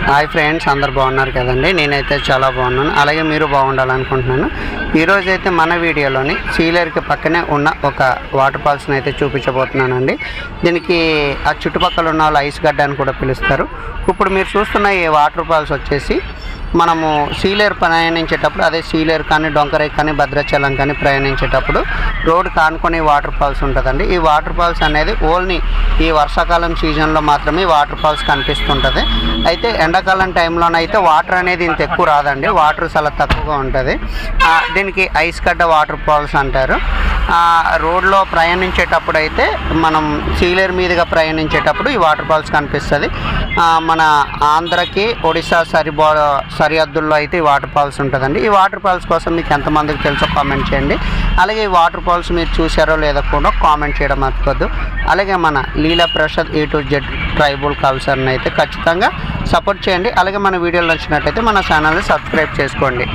Hi friends, అందరు బాగున్నారు కదండి. నేనైతే చాలా బాగున్నాను, అలాగే మీరు బాగుండాలనుకుంటున్నాను. ఈరోజు అయితే మన వీడియోలోని సీలేరుకి పక్కనే ఉన్న ఒక వాటర్ ఫాల్స్ని అయితే చూపించబోతున్నానండి. దీనికి ఆ చుట్టుపక్కల ఉన్న వాళ్ళు ఐస్ గడ్డ అని కూడా పిలుస్తారు. ఇప్పుడు మీరు చూస్తున్న ఈ వాటర్ ఫాల్స్ వచ్చేసి మనము సీలేరు ప్రయాణించేటప్పుడు, అదే సీలేరు కానీ డొంకరై కానీ భద్రాచలం కానీ ప్రయాణించేటప్పుడు రోడ్ కానుకొని వాటర్ ఫాల్స్ ఉంటుందండి. ఈ వాటర్ ఫాల్స్ అనేది ఓన్లీ ఈ వర్షాకాలం సీజన్లో మాత్రమే ఈ వాటర్ ఫాల్స్ కనిపిస్తుంటుంది. అయితే ఎండాకాలం టైంలోనైతే వాటర్ అనేది ఇంత ఎక్కువ రాదండి, వాటర్ చాలా తక్కువగా ఉంటుంది. దీనికి ఐస్ గడ్డ వాటర్ ఫాల్స్ అంటారు. రోడ్లో ప్రయాణించేటప్పుడు అయితే మనం సీలేరు మీదుగా ప్రయాణించేటప్పుడు ఈ వాటర్ ఫాల్స్ కనిపిస్తుంది. మన ఆంధ్రకి ఒడిశా సరిహద్దుల్లో అయితే ఈ వాటర్ ఫాల్స్ ఉంటుందండి. ఈ వాటర్ ఫాల్స్ కోసం మీకు ఎంతమందికి తెలుసో కామెంట్ చేయండి. అలాగే ఈ వాటర్ ఫాల్స్ మీరు చూసారో లేదో కూడా కామెంట్ చేయడం మర్చిపోద్దు. అలాగే మన Leela Prasad A to Z tribal కల్చర్ని అయితే ఖచ్చితంగా సపోర్ట్ చేయండి. అలాగే మన వీడియోలు నచ్చినట్టయితే మన ఛానల్ని సబ్స్క్రైబ్ చేసుకోండి.